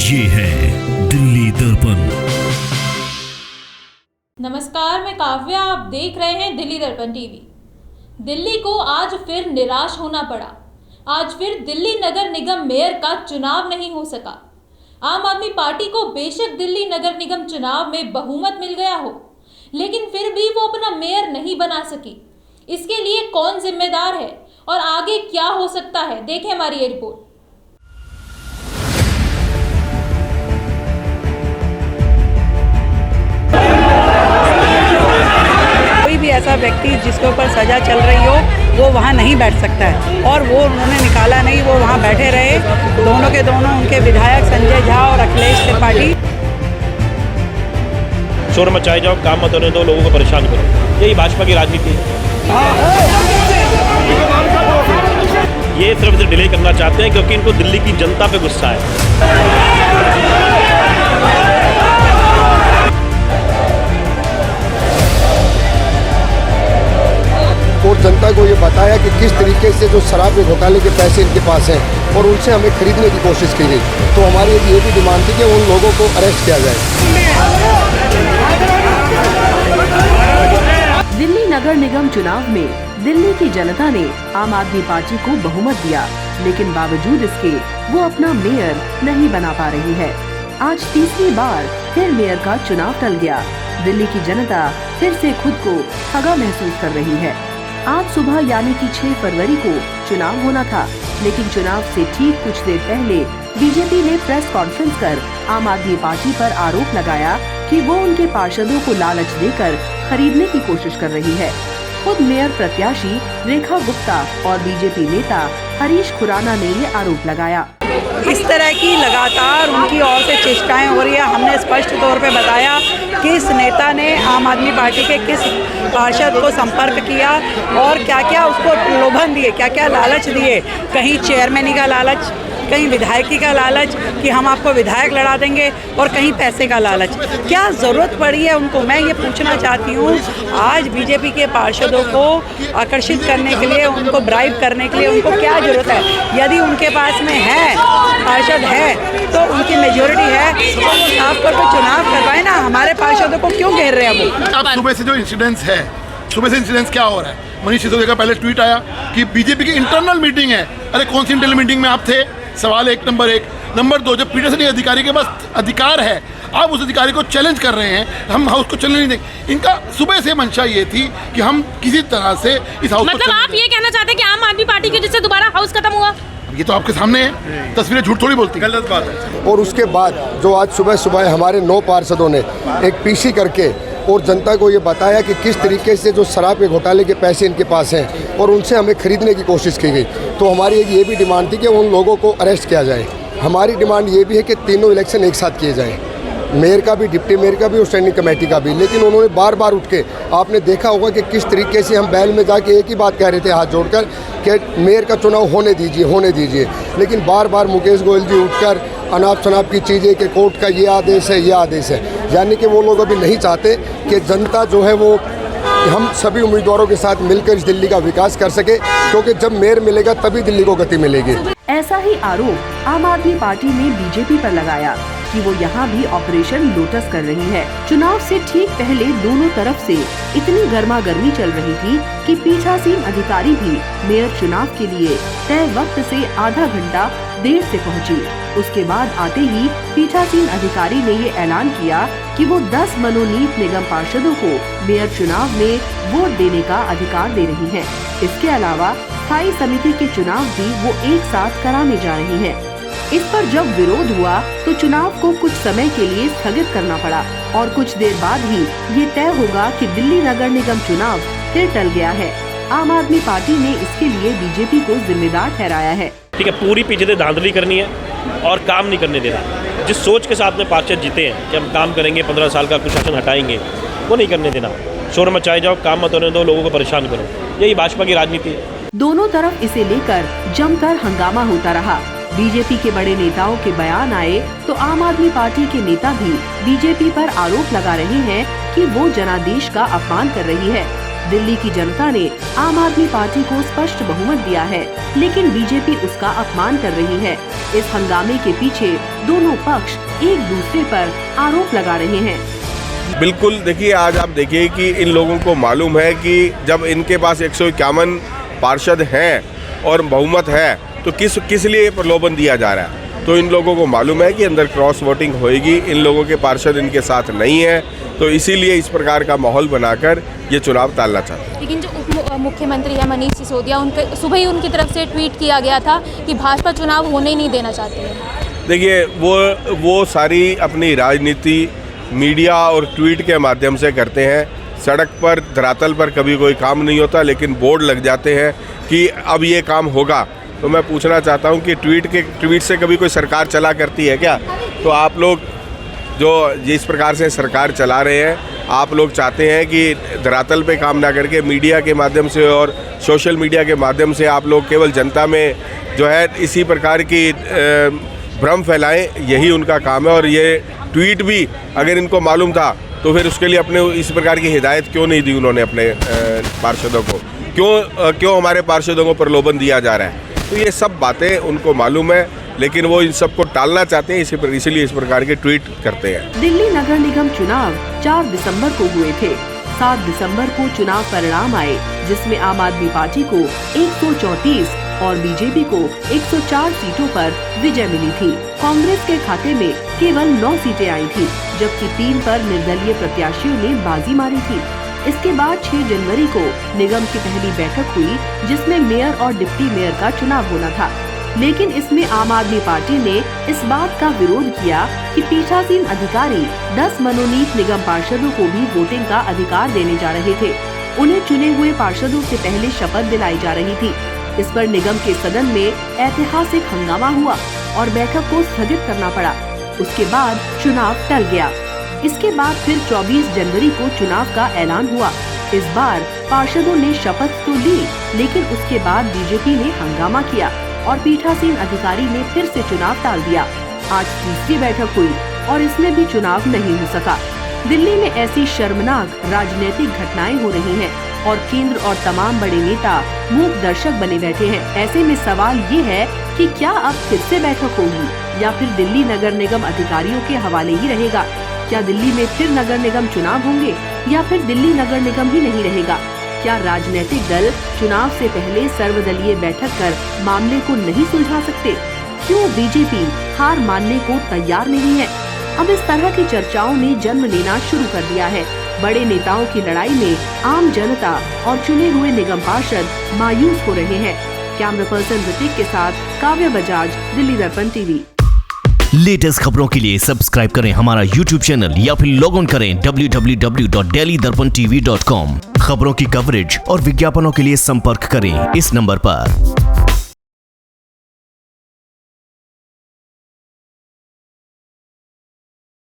ये है दिल्ली दर्पण। नमस्कार, मैं काव्या, आप देख रहे हैं दिल्ली दर्पण टीवी। दिल्ली को आज फिर निराश होना पड़ा। आज फिर दिल्ली नगर निगम मेयर का चुनाव नहीं हो सका। आम आदमी पार्टी को बेशक दिल्ली नगर निगम चुनाव में बहुमत मिल गया हो, लेकिन फिर भी वो अपना मेयर नहीं बना सकी। इसके लिए कौन जिम्मेदार है और आगे क्या हो सकता है, देखें हमारी ये रिपोर्ट। कोई भी ऐसा व्यक्ति जिसके ऊपर सजा चल रही हो वो वहाँ नहीं बैठ सकता है, और वो उन्होंने निकाला नहीं, वो वहाँ बैठे रहे। दोनों के दोनों उनके विधायक संजय झा और अखिलेश त्रिपाठी। शोर मचाए जाओ, काम मत होने दो, लोगों को परेशान करो, यही भाजपा की राजनीति है। ये सिर्फ इसे डिले करना चाहते हैं क्योंकि इनको दिल्ली की जनता पे गुस्सा है। और जनता को ये बताया कि किस तरीके से जो शराब के घोटाले के पैसे इनके पास हैं और उनसे हमें खरीदने की कोशिश की गई। तो हमारी ये भी डिमांड थी कि उन लोगों को अरेस्ट किया जाए। दिल्ली नगर निगम चुनाव में दिल्ली की जनता ने आम आदमी पार्टी को बहुमत दिया, लेकिन बावजूद इसके वो अपना मेयर नहीं बना पा रही है। आज तीसरी बार फिर मेयर का चुनाव टल गया। दिल्ली की जनता फिर से खुद को ठगा महसूस कर रही है। आज सुबह यानी कि 6 फरवरी को चुनाव होना था, लेकिन चुनाव से ठीक कुछ देर पहले बीजेपी ने प्रेस कॉन्फ्रेंस कर आम आदमी पार्टी पर आरोप लगाया कि वो उनके पार्षदों को लालच देकर खरीदने की कोशिश कर रही है। खुद मेयर प्रत्याशी रेखा गुप्ता और बीजेपी नेता हरीश खुराना ने ये आरोप लगाया। इस तरह की लगातार उनकी ओर से चेष्टाएं हो रही है। हमने स्पष्ट तौर पे बताया कि इस नेता ने आम आदमी पार्टी के किस पार्षद को संपर्क किया और क्या क्या उसको प्रलोभन दिए, क्या क्या लालच दिए। कहीं चेयरमैनी का लालच, कहीं विधायकी का लालच कि हम आपको विधायक लड़ा देंगे, और कहीं पैसे का लालच। क्या ज़रूरत पड़ी है उनको? मैं ये पूछना चाहती हूँ, आज बीजेपी के पार्षदों को आकर्षित करने के लिए, उनको ब्राइब करने के लिए उनको क्या ज़रूरत है? यदि उनके पास में है, पार्षद है, तो उनकी मेजोरिटी है, तो वो साफ तौर पर चुनाव करवाए ना। हमारे पार्षदों को क्यों घेर रहे हैं वो? अब सुबह से जो इंसिडेंट्स है, सुबह से इंसिडेंट्स क्या हो रहा है? मनीष सिसोदिया का पहले ट्वीट आया कि बीजेपी की इंटरनल मीटिंग है। अरे कौन सी इंटरनल मीटिंग में आप थे? सवाल एक, नंबर 1। नंबर 2, जब पीठासीन अधिकारी के पास अधिकार है, आप उस अधिकारी को चैलेंज कर रहे हैं, हम हाउस को चलने नहीं देंगे। इनका सुबह से मंशा ये थी कि हम किसी तरह से इस हाउस मतलब आप ये कहना चाहते हैं कि आम आदमी पार्टी की वजह से दोबारा हाउस खत्म हुआ? ये तो आपके सामने है, तस्वीरें झूठ थोड़ी बोलती, गलत बात है। और उसके बाद जो आज सुबह सुबह हमारे 9 पार्षदों ने एक पीसी करके और जनता को ये बताया कि किस तरीके से जो शराब के घोटाले के पैसे इनके पास हैं और उनसे हमें खरीदने की कोशिश की गई। तो हमारी ये भी डिमांड थी कि उन लोगों को अरेस्ट किया जाए। हमारी डिमांड ये भी है कि तीनों इलेक्शन एक साथ किए जाएँ, मेयर का भी, डिप्टी मेयर का भी और स्टैंडिंग कमेटी का भी। लेकिन उन्होंने बार बार उठ के, आपने देखा होगा कि किस तरीके से हम बैल में जाके एक ही बात कह रहे थे हाथ जोड़कर कि मेयर का चुनाव होने दीजिए, होने दीजिए। लेकिन बार बार मुकेश गोयल जी उठकर अनाप शनाप की चीज़ें कि कोर्ट का ये आदेश है, ये आदेश है, यानी कि वो लोग अभी नहीं चाहते कि जनता जो है वो हम सभी उम्मीदवारों के साथ मिलकर इस दिल्ली का विकास कर सके, क्योंकि जब मेयर मिलेगा तभी दिल्ली को गति मिलेगी। ऐसा ही आरोप आम आदमी पार्टी ने बीजेपी पर लगाया कि वो यहाँ भी ऑपरेशन लोटस कर रही है। चुनाव से ठीक पहले दोनों तरफ से इतनी गर्मा गर्मी चल रही थी कि पीठासीन अधिकारी भी मेयर चुनाव के लिए तय वक्त से आधा घंटा देर से पहुँची। उसके बाद आते ही पीठासीन अधिकारी ने ये ऐलान किया कि वो 10 मनोनीत निगम पार्षदों को मेयर चुनाव में वोट देने का अधिकार दे रही है। इसके अलावा स्थायी समिति के चुनाव भी वो एक साथ कराने जा रही है। इस पर जब विरोध हुआ तो चुनाव को कुछ समय के लिए स्थगित करना पड़ा और कुछ देर बाद ही ये तय होगा कि दिल्ली नगर निगम चुनाव फिर टल गया है। आम आदमी पार्टी ने इसके लिए बीजेपी को जिम्मेदार ठहराया है। ठीक है, पूरी पीछे से धांधली करनी है और काम नहीं करने देना। जिस सोच के साथ में पार्षद जीते हैं कि हम काम करेंगे, 15 साल का कुशासन हटाएंगे, वो नहीं करने देना। शोर मचाए जाओ, काम मत होने दो, लोगों को परेशान करो, यही भाजपा की राजनीति है। दोनों तरफ इसे लेकर जमकर हंगामा होता रहा। बीजेपी के बड़े नेताओं के बयान आए तो आम आदमी पार्टी के नेता भी बीजेपी पर आरोप लगा रहे हैं कि वो जनादेश का अपमान कर रही है। दिल्ली की जनता ने आम आदमी पार्टी को स्पष्ट बहुमत दिया है, लेकिन बीजेपी उसका अपमान कर रही है। इस हंगामे के पीछे दोनों पक्ष एक दूसरे पर आरोप लगा रहे हैं। बिल्कुल, देखिए आज आप देखिए कि इन लोगों को मालूम है कि जब इनके पास 151 पार्षद हैं और बहुमत है तो किस लिए प्रलोभन दिया जा रहा है। तो इन लोगों को मालूम है कि अंदर क्रॉस वोटिंग होएगी, इन लोगों के पार्षद इनके साथ नहीं है, तो इसीलिए इस प्रकार का माहौल बनाकर ये चुनाव टालना चाहते हैं। लेकिन जो उप मुख्यमंत्री है मनीष सिसोदिया, उनके सुबह ही उनकी तरफ से ट्वीट किया गया था कि भाजपा चुनाव होने ही नहीं देना चाहती है। देखिए वो सारी अपनी राजनीति मीडिया और ट्वीट के माध्यम से करते हैं। सड़क पर धरातल पर कभी कोई काम नहीं होता, लेकिन बोर्ड लग जाते हैं कि अब ये काम होगा। तो मैं पूछना चाहता हूं कि ट्वीट से कभी कोई सरकार चला करती है क्या? तो आप लोग जो जिस प्रकार से सरकार चला रहे हैं, आप लोग चाहते हैं कि धरातल पे काम ना करके मीडिया के माध्यम से और सोशल मीडिया के माध्यम से आप लोग केवल जनता में जो है इसी प्रकार की भ्रम फैलाएं, यही उनका काम है। और ये ट्वीट भी अगर इनको मालूम था तो फिर उसके लिए अपने इस प्रकार की हिदायत क्यों नहीं दी उन्होंने अपने पार्षदों को? क्यों हमारे पार्षदों को प्रलोभन दिया जा रहा है? तो ये सब बातें उनको मालूम है, लेकिन वो इन सबको टालना चाहते हैं, इसीलिए इस प्रकार के ट्वीट करते हैं। दिल्ली नगर निगम चुनाव 4 दिसंबर को हुए थे। 7 दिसंबर को चुनाव परिणाम आए, जिसमें आम आदमी पार्टी को 134 और बीजेपी को 104 सीटों पर विजय मिली थी। कांग्रेस के खाते में केवल 9 सीटें आई थी, जबकि 3 पर निर्दलीय प्रत्याशियों ने बाजी मारी थी। इसके बाद 6 जनवरी को निगम की पहली बैठक हुई, जिसमें मेयर और डिप्टी मेयर का चुनाव होना था। लेकिन इसमें आम आदमी पार्टी ने इस बात का विरोध किया कि पीठासीन अधिकारी 10 मनोनीत निगम पार्षदों को भी वोटिंग का अधिकार देने जा रहे थे। उन्हें चुने हुए पार्षदों से पहले शपथ दिलाई जा रही थी। इस पर निगम के सदन में ऐतिहासिक हंगामा हुआ और बैठक को स्थगित करना पड़ा। उसके बाद चुनाव टल गया। इसके बाद फिर 24 जनवरी को चुनाव का ऐलान हुआ। इस बार पार्षदों ने शपथ तो ली, लेकिन उसके बाद बीजेपी ने हंगामा किया और पीठासीन अधिकारी ने फिर से चुनाव टाल दिया। आज तीसरी बैठक हुई और इसमें भी चुनाव नहीं हो सका। दिल्ली में ऐसी शर्मनाक राजनीतिक घटनाएं हो रही हैं और केंद्र और तमाम बड़े नेता मूक दर्शक बने बैठे हैं। ऐसे में सवाल ये है कि क्या अब फिर से बैठक होगी या फिर दिल्ली नगर निगम अधिकारियों के हवाले ही रहेगा? क्या दिल्ली में फिर नगर निगम चुनाव होंगे या फिर दिल्ली नगर निगम ही नहीं रहेगा? क्या राजनीतिक दल चुनाव से पहले सर्वदलीय बैठक कर मामले को नहीं सुलझा सकते? क्यों बीजेपी हार मानने को तैयार नहीं है? अब इस तरह की चर्चाओं ने जन्म लेना शुरू कर दिया है। बड़े नेताओं की लड़ाई में आम जनता और चुने हुए निगम पार्षद मायूस हो रहे हैं। कैमरा पर्सन ऋतिक के साथ काव्य बजाज, दिल्ली दर्पण टीवी। लेटेस्ट खबरों के लिए सब्सक्राइब करें हमारा YouTube चैनल या फिर लॉग ऑन करें www.delhidarpantv.com। खबरों की कवरेज और विज्ञापनों के लिए संपर्क करें इस नंबर पर।